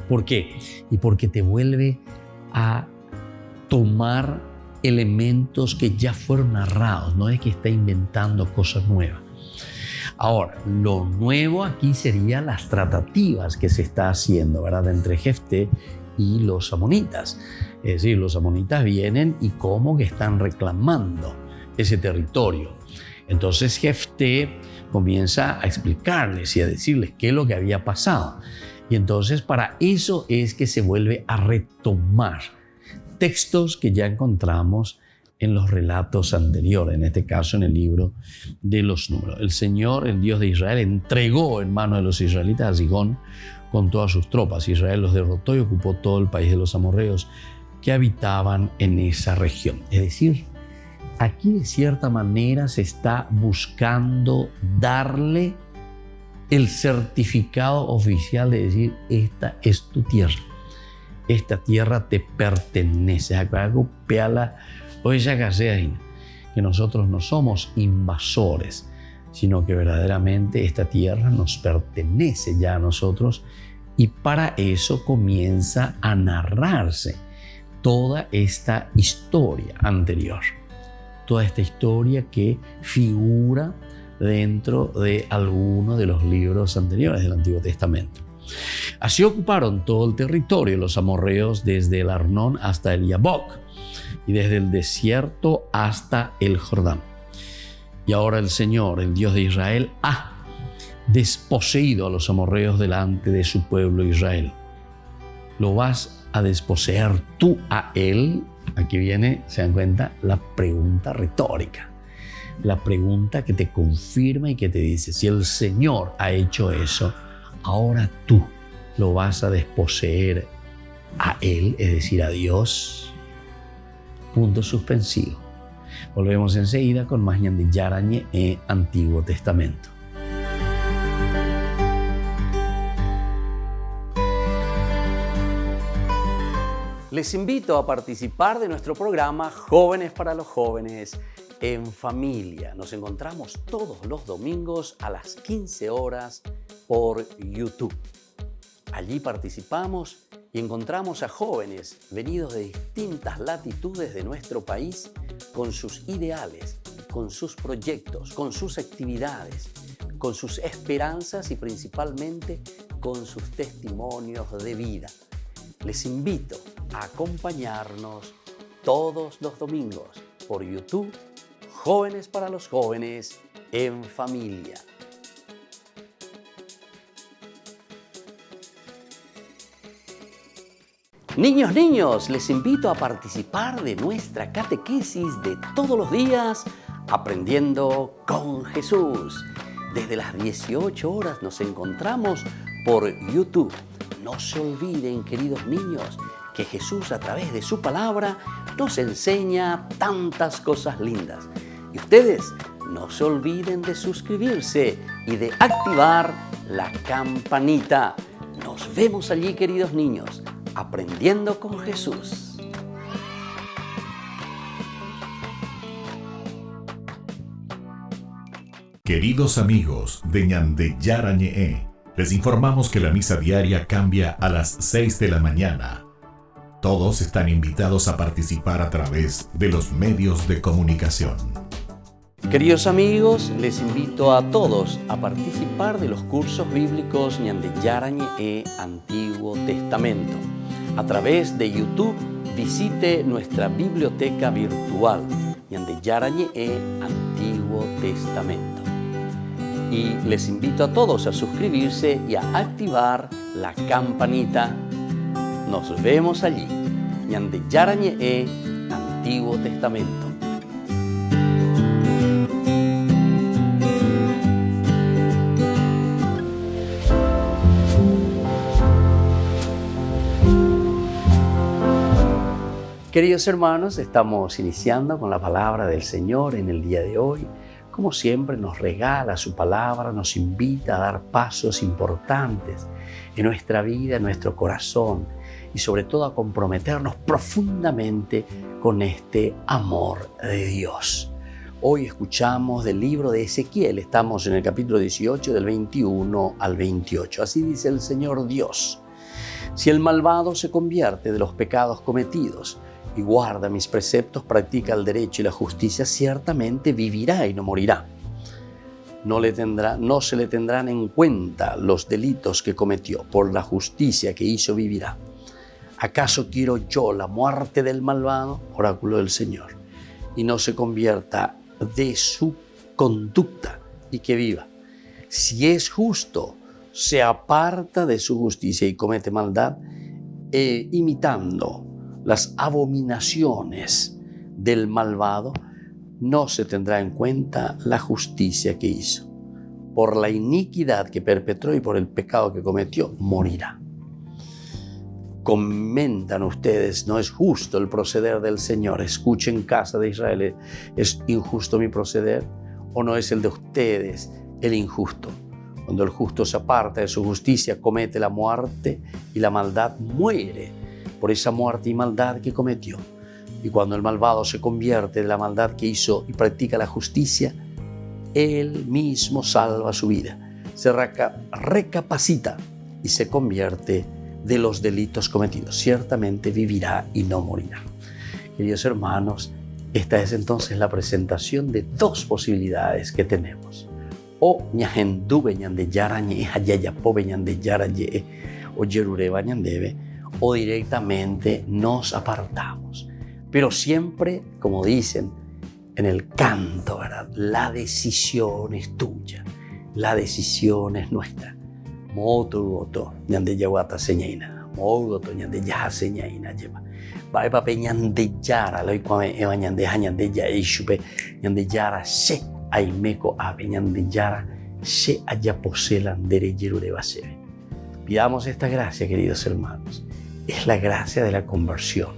¿Por qué? Y porque te vuelve a tomar elementos que ya fueron narrados, no es que está inventando cosas nuevas. Ahora, lo nuevo aquí serían las tratativas que se está haciendo, ¿verdad?, entre Jefté y los amonitas. Es decir, los amonitas vienen y como que están reclamando ese territorio. Entonces Jefté comienza a explicarles y a decirles qué es lo que había pasado. Y entonces para eso es que se vuelve a retomar textos que ya encontramos en los relatos anteriores, en este caso en el libro de los Números. El Señor, el Dios de Israel, entregó en manos de los israelitas a Sihón con todas sus tropas. Israel los derrotó y ocupó todo el país de los amorreos que habitaban en esa región. Es decir, aquí de cierta manera se está buscando darle el certificado oficial de decir: esta es tu tierra, esta tierra te pertenece. Que nosotros no somos invasores, sino que verdaderamente esta tierra nos pertenece ya a nosotros, y para eso comienza a narrarse toda esta historia anterior, toda esta historia que figura dentro de alguno de los libros anteriores del Antiguo Testamento. Así ocuparon todo el territorio los amorreos desde el Arnón hasta el Yabok y desde el desierto hasta el Jordán. Y ahora el Señor, el Dios de Israel, ha desposeído a los amorreos delante de su pueblo Israel. ¿Lo vas a desposeer tú a él? Aquí viene, se dan cuenta, la pregunta retórica. La pregunta que te confirma y que te dice: si el Señor ha hecho eso, ahora tú lo vas a desposeer a Él, es decir, a Dios. Punto suspensivo. Volvemos enseguida con más Ñan de Yarañe en Antiguo Testamento. Les invito a participar de nuestro programa Jóvenes para los Jóvenes en Familia. Nos encontramos todos los domingos a las 15 horas por YouTube. Allí participamos y encontramos a jóvenes venidos de distintas latitudes de nuestro país con sus ideales, con sus proyectos, con sus actividades, con sus esperanzas y principalmente con sus testimonios de vida. Les invito a acompañarnos todos los domingos por YouTube, Jóvenes para los Jóvenes en Familia. Niños, les invito a participar de nuestra catequesis de todos los días, Aprendiendo con Jesús. Desde las 18 horas nos encontramos por YouTube. No se olviden, queridos niños, que Jesús a través de su palabra nos enseña tantas cosas lindas. Y ustedes no se olviden de suscribirse y de activar la campanita. Nos vemos allí, queridos niños, aprendiendo con Jesús. Queridos amigos de Ñande Yarañe, les informamos que la misa diaria cambia a las 6 de la mañana. Todos están invitados a participar a través de los medios de comunicación. Queridos amigos, les invito a todos a participar de los cursos bíblicos Ñande Yarañe Antiguo Testamento. A través de YouTube, visite nuestra biblioteca virtual Ñande Yarañe Antiguo Testamento. Y les invito a todos a suscribirse y a activar la campanita. Nos vemos allí, Ñande Yarañe Antiguo Testamento. Queridos hermanos, estamos iniciando con la palabra del Señor en el día de hoy. Como siempre, nos regala su palabra, nos invita a dar pasos importantes en nuestra vida, en nuestro corazón y sobre todo a comprometernos profundamente con este amor de Dios. Hoy escuchamos del libro de Ezequiel, estamos en el capítulo 18 del 21 al 28. Así dice el Señor Dios: si el malvado se convierte de los pecados cometidos y guarda mis preceptos, practica el derecho y la justicia, ciertamente vivirá y no morirá. No se le tendrán en cuenta los delitos que cometió, por la justicia que hizo vivirá. ¿Acaso quiero yo la muerte del malvado? Oráculo del Señor. Y no se convierta de su conducta y que viva. Si es justo, se aparta de su justicia y comete maldad, imitando las abominaciones del malvado, no se tendrá en cuenta la justicia que hizo. Por la iniquidad que perpetró y por el pecado que cometió, morirá. Comentan ustedes, no es justo el proceder del Señor. Escuchen, casa de Israel, ¿es injusto mi proceder? ¿O no es el de ustedes el injusto? Cuando el justo se aparta de su justicia, comete la muerte y la maldad muere por esa muerte y maldad que cometió. Y cuando el malvado se convierte de la maldad que hizo y practica la justicia, él mismo salva su vida, se recapacita y se convierte de los delitos cometidos. Ciertamente vivirá y no morirá. Queridos hermanos, esta es entonces la presentación de dos posibilidades que tenemos. O ñajenduve ñande yarañe, hayayapobe ñande yaraye, o yerureba ñandebe, o directamente nos apartamos. Pero siempre, como dicen en el canto, ¿verdad?, la decisión es tuya, la decisión es nuestra. Motugoto ñande yaguata señaina, motugoto ñande yaja señaina lleva. Vai pape ñande yara, loy kwame eva ñande ha ñande ya ishupe ñande yara se aimeko ave ñande yara se ayaposelan dere yerureba sebe. Pidamos esta gracia, queridos hermanos. Es la gracia de la conversión,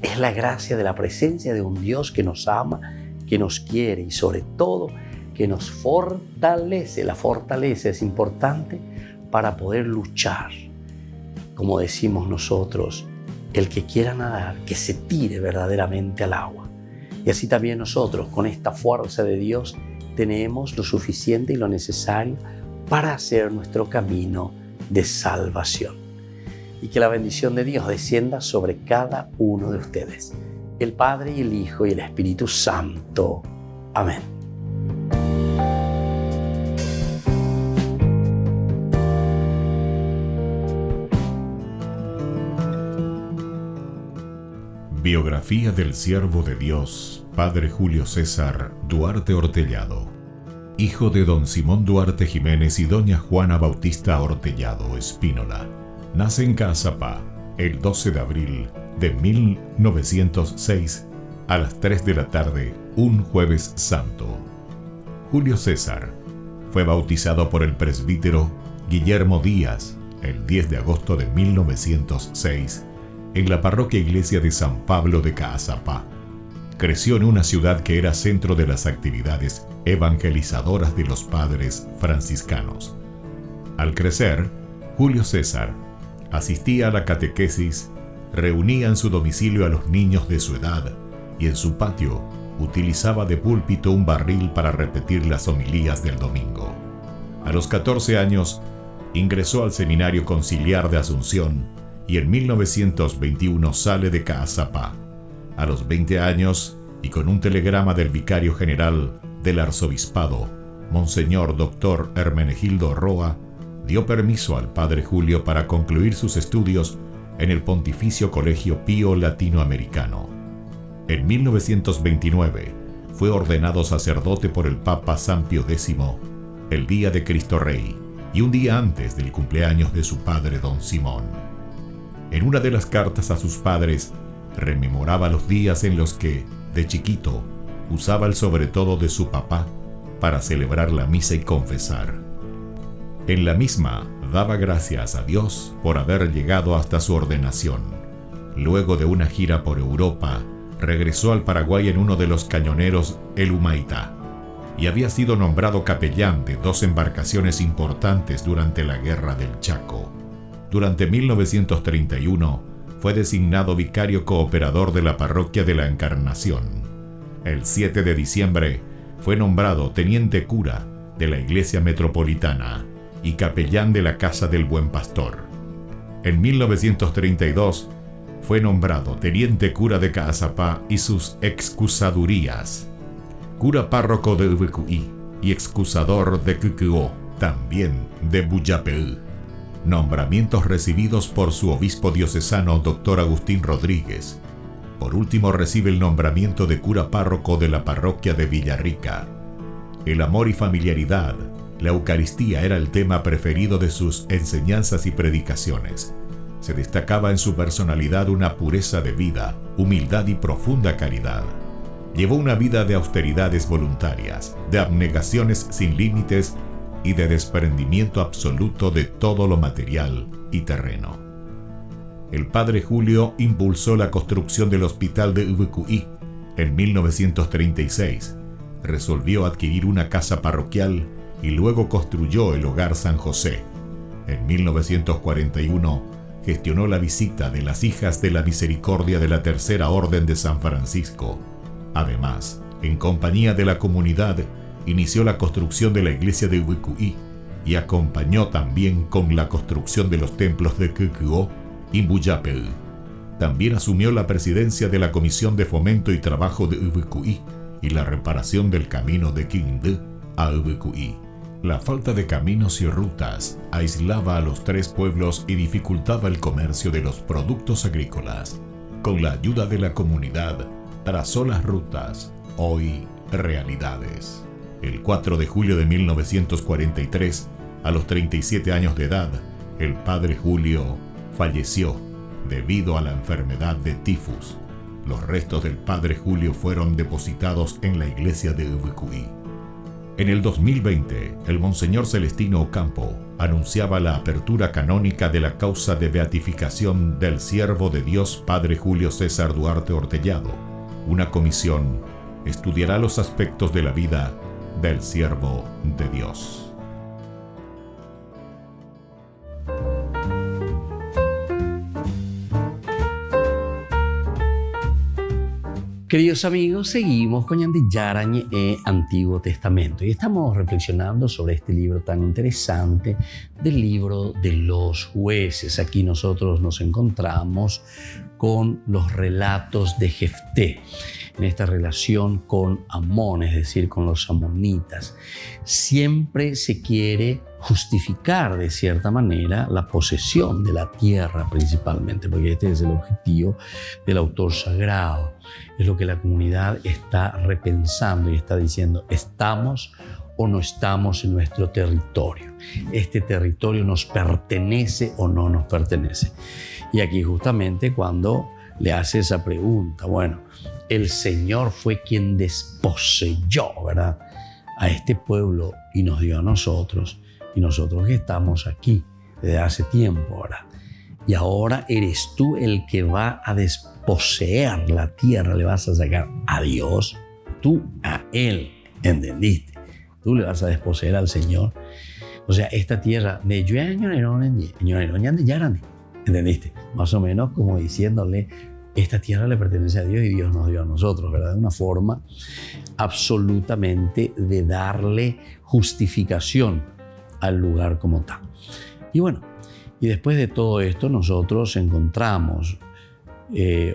es la gracia de la presencia de un Dios que nos ama, que nos quiere y sobre todo que nos fortalece. La fortaleza es importante para poder luchar. Como decimos nosotros, el que quiera nadar, que se tire verdaderamente al agua. Y así también nosotros, con esta fuerza de Dios, tenemos lo suficiente y lo necesario para hacer nuestro camino de salvación. Y que la bendición de Dios descienda sobre cada uno de ustedes, el Padre y el Hijo y el Espíritu Santo. Amén. Biografía del siervo de Dios, Padre Julio César Duarte Ortellado, hijo de don Simón Duarte Jiménez y doña Juana Bautista Ortellado Espínola. Nace en Caazapá el 12 de abril de 1906 a las 3 de la tarde, un jueves santo. Julio César fue bautizado por el presbítero Guillermo Díaz el 10 de agosto de 1906 en la parroquia iglesia de San Pablo de Caazapá. Creció en una ciudad que era centro de las actividades evangelizadoras de los padres franciscanos. Al crecer, Julio César asistía a la catequesis, reunía en su domicilio a los niños de su edad y en su patio utilizaba de púlpito un barril para repetir las homilías del domingo. A los 14 años, ingresó al Seminario Conciliar de Asunción y en 1921 sale de Caazapá. A los 20 años, y con un telegrama del vicario general del arzobispado, Monseñor Dr. Hermenegildo Roa, dio permiso al padre Julio para concluir sus estudios en el Pontificio Colegio Pío Latinoamericano. En 1929 fue ordenado sacerdote por el Papa San Pío X, el día de Cristo Rey y un día antes del cumpleaños de su padre Don Simón. En una de las cartas a sus padres, rememoraba los días en los que, de chiquito, usaba el sobretodo de su papá para celebrar la misa y confesar. En la misma, daba gracias a Dios por haber llegado hasta su ordenación. Luego de una gira por Europa, regresó al Paraguay en uno de los cañoneros El Humaitá y había sido nombrado capellán de 2 embarcaciones importantes durante la Guerra del Chaco. Durante 1931 fue designado vicario cooperador de la parroquia de la Encarnación. El 7 de diciembre fue nombrado teniente cura de la Iglesia Metropolitana y capellán de la Casa del Buen Pastor. En 1932 fue nombrado teniente cura de Caazapá y sus excusadurías, cura párroco de Ubecuí y excusador de Cucuó, también de Buyapeú. Nombramientos recibidos por su obispo diocesano Dr. Agustín Rodríguez. Por último recibe el nombramiento de cura párroco de la parroquia de Villarrica. El amor y familiaridad, la Eucaristía era el tema preferido de sus enseñanzas y predicaciones. Se destacaba en su personalidad una pureza de vida, humildad y profunda caridad. Llevó una vida de austeridades voluntarias, de abnegaciones sin límites y de desprendimiento absoluto de todo lo material y terreno. El padre Julio impulsó la construcción del hospital de Ubecuí. En 1936 resolvió adquirir una casa parroquial y luego construyó el Hogar San José. En 1941 gestionó la visita de las Hijas de la Misericordia de la Tercera Orden de San Francisco. Además, en compañía de la comunidad, inició la construcción de la iglesia de Ubecuí y acompañó también con la construcción de los templos de Cucuó y Buyapeú. También asumió la presidencia de la Comisión de Fomento y Trabajo de Ubecuí y la reparación del camino de Quindú a Ubecuí. La falta de caminos y rutas aislaba a los 3 pueblos y dificultaba el comercio de los productos agrícolas. Con la ayuda de la comunidad, trazó las rutas, hoy realidades. El 4 de julio de 1943, a los 37 años de edad, el padre Julio falleció debido a la enfermedad de tifus. Los restos del padre Julio fueron depositados en la iglesia de Ubecuí. En el 2020, el Monseñor Celestino Ocampo anunciaba la apertura canónica de la causa de beatificación del siervo de Dios Padre Julio César Duarte Ortellado. Una comisión estudiará los aspectos de la vida del siervo de Dios. Queridos amigos, seguimos con Ñande Yarañe Antiguo Testamento y estamos reflexionando sobre este libro tan interesante del libro de los jueces. Aquí nosotros nos encontramos con los relatos de Jefté, en esta relación con Amón, es decir, con los amonitas. Siempre se quiere justificar de cierta manera la posesión de la tierra principalmente, porque este es el objetivo del autor sagrado. Es lo que la comunidad está repensando y está diciendo: ¿estamos o no estamos en nuestro territorio? ¿Este territorio nos pertenece o no nos pertenece? Y aquí justamente cuando le hace esa pregunta, bueno, el Señor fue quien desposeyó, ¿verdad?, a este pueblo y nos dio a nosotros, y nosotros que estamos aquí desde hace tiempo, ¿verdad? Y ahora eres tú el que va a desposeer la tierra, le vas a sacar a Dios, tú a Él, ¿entendiste? Tú le vas a desposeer al Señor. O sea, esta tierra de ¿entendiste? Más o menos como diciéndole, esta tierra le pertenece a Dios y Dios nos dio a nosotros, ¿verdad? De una forma absolutamente de darle justificación al lugar como tal. Y bueno, y después de todo esto nosotros encontramos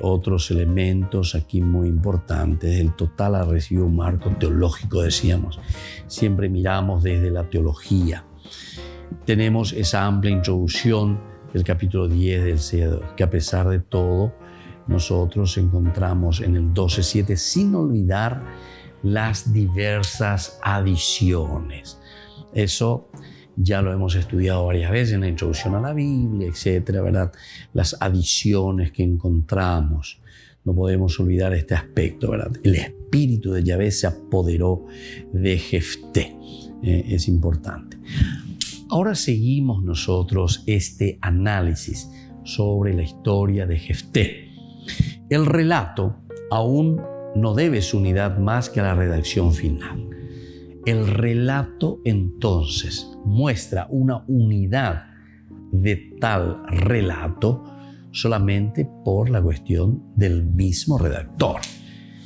otros elementos aquí muy importantes. El total ha recibido un marco teológico, decíamos. Siempre miramos desde la teología. Tenemos esa amplia introducción del capítulo 10 del Cedro, que a pesar de todo, nosotros encontramos en el 12:7, sin olvidar las diversas adiciones. Eso ya lo hemos estudiado varias veces en la introducción a la Biblia, etcétera, ¿verdad? Las adiciones que encontramos. No podemos olvidar este aspecto, ¿verdad? El espíritu de Yahvé se apoderó de Jefté. Es importante. Ahora seguimos nosotros este análisis sobre la historia de Jefté. El relato aún no debe su unidad más que a la redacción final. El relato entonces muestra una unidad de tal relato solamente por la cuestión del mismo redactor.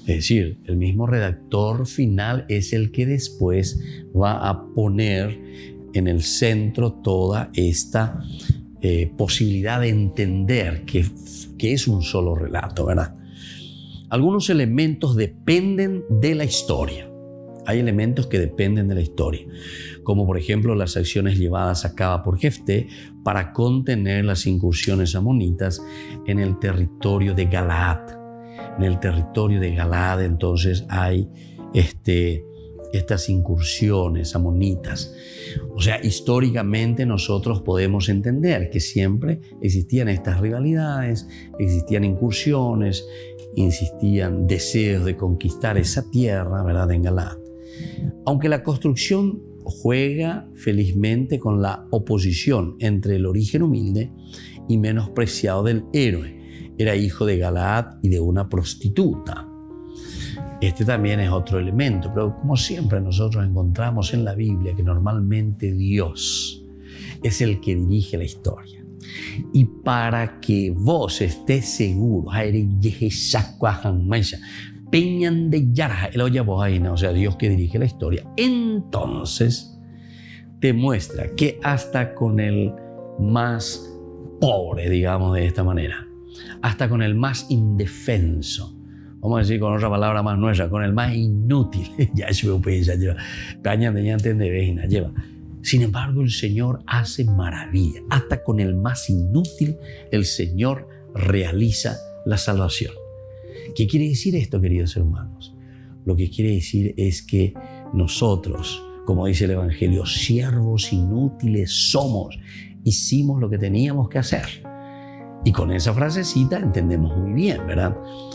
Es decir, el mismo redactor final es el que después va a poner en el centro toda esta posibilidad de entender que es un solo relato, ¿verdad? Algunos elementos dependen de la historia. Hay elementos que dependen de la historia, como por ejemplo las acciones llevadas a cabo por Jefté para contener las incursiones amonitas en el territorio de Galaad. En el territorio de Galaad entonces hay estas incursiones amonitas. O sea, históricamente nosotros podemos entender que siempre existían estas rivalidades, existían incursiones, existían deseos de conquistar esa tierra, ¿verdad?, en Galaad. Aunque la construcción juega felizmente con la oposición entre el origen humilde y menospreciado del héroe. Era hijo de Galaad y de una prostituta. Este también es otro elemento, pero como siempre nosotros encontramos en la Biblia que normalmente Dios es el que dirige la historia. Y para que vos estés seguro, Peñan de Yarja, el Oyabojaina, o sea, Dios que dirige la historia, entonces te muestra que hasta con el más pobre, digamos de esta manera, hasta con el más indefenso, vamos a decir con otra palabra más nuestra, con el más inútil, lleva. Sin embargo, el Señor hace maravilla. Hasta con el más inútil, el Señor realiza la salvación. ¿Qué quiere decir esto, queridos hermanos? Lo que quiere decir es que nosotros, como dice el Evangelio, siervos inútiles somos, hicimos lo que teníamos que hacer. Y con esa frasecita entendemos muy bien, ¿verdad?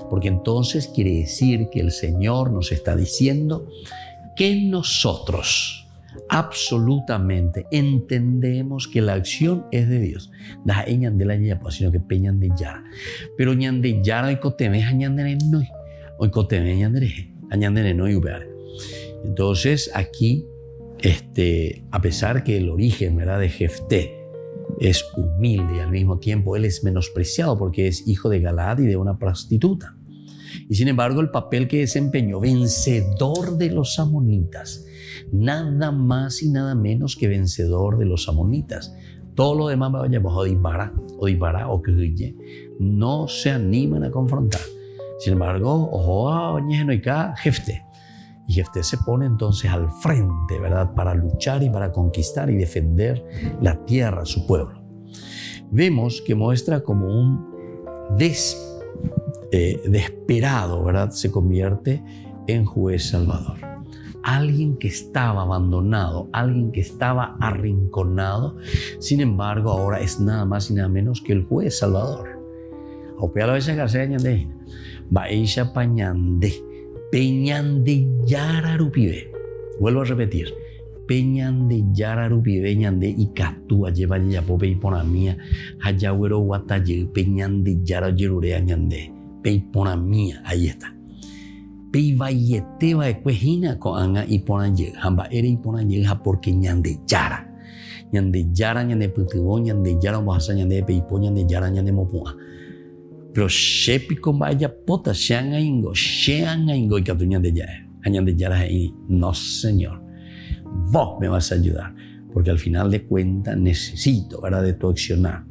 Porque entonces quiere decir que el Señor nos está diciendo que nosotros absolutamente entendemos que la acción es de Dios. Sino que peñan de yara. Pero ñande yara y coteme añandere no. O coteme añandere no y ubeare. Entonces aquí, a pesar que el origen, ¿verdad?, de Jefté es humilde y al mismo tiempo él es menospreciado porque es hijo de Galaad y de una prostituta. Y sin embargo, el papel que desempeñó, vencedor de los amonitas, nada más y nada menos que vencedor de los amonitas. Todo lo demás no se animan a confrontar. Sin embargo, Jefté. Y Jefté se pone entonces al frente, ¿verdad?, para luchar y para conquistar y defender la tierra, su pueblo. Vemos que muestra como un desesperado, ¿verdad?, se convierte en juez salvador. Alguien que estaba abandonado, alguien que estaba arrinconado, sin embargo ahora es nada más y nada menos que el juez salvador. Peñan de Yararupibe. Vuelvo a repetir, peñande yararupi veñande y catúa lleva ya pope y pona mía hayagüero guataye peñande yara yerure añande pe pona mía. Ahí está. Pe vayete va cuejina con anga y pona ye hamba ere y pona ye porque ñande yara ñande putubo ñande yara bahasa ñande pe ipo ñande yara ñande mopua. Pero shepi con vaya pota sheanga ingo y catu ñande yara ahí. No, señor. Vos me vas a ayudar, porque al final de cuentas necesito, ¿verdad?, de tu accionar.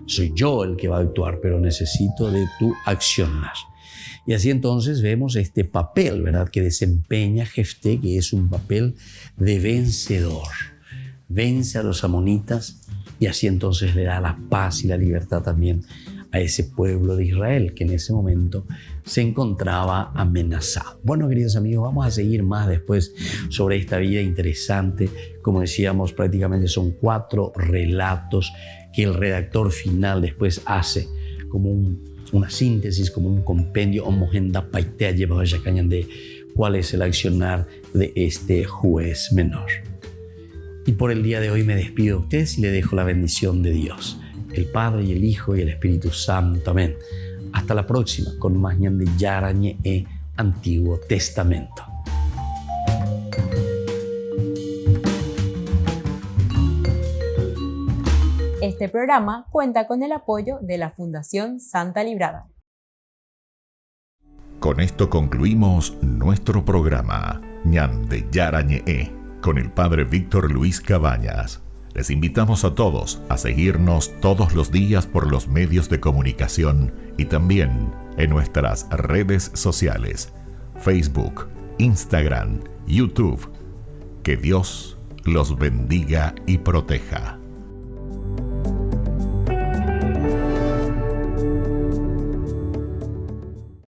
Soy yo el que va a actuar, pero necesito de tu accionar. Y así entonces vemos este papel, ¿verdad?, que desempeña Jefté, que es un papel de vencedor. Vence a los amonitas y así entonces le da la paz y la libertad también a ese pueblo de Israel que en ese momento se encontraba amenazado. Bueno, queridos amigos, vamos a seguir más después sobre esta vida interesante. Como decíamos, prácticamente son 4 relatos que el redactor final después hace como una síntesis, como un compendio homogenda paitea lleva a de cuál es el accionar de este juez menor. Y por el día de hoy me despido de ustedes y le dejo la bendición de Dios, el Padre y el Hijo y el Espíritu Santo. Amén. Hasta la próxima con más ñande yarañe Antiguo Testamento. Este programa cuenta con el apoyo de la Fundación Santa Librada. Con esto concluimos nuestro programa ñande yarañe con el Padre Víctor Luis Cabañas. Les invitamos a todos a seguirnos todos los días por los medios de comunicación y también en nuestras redes sociales, Facebook, Instagram, YouTube. Que Dios los bendiga y proteja.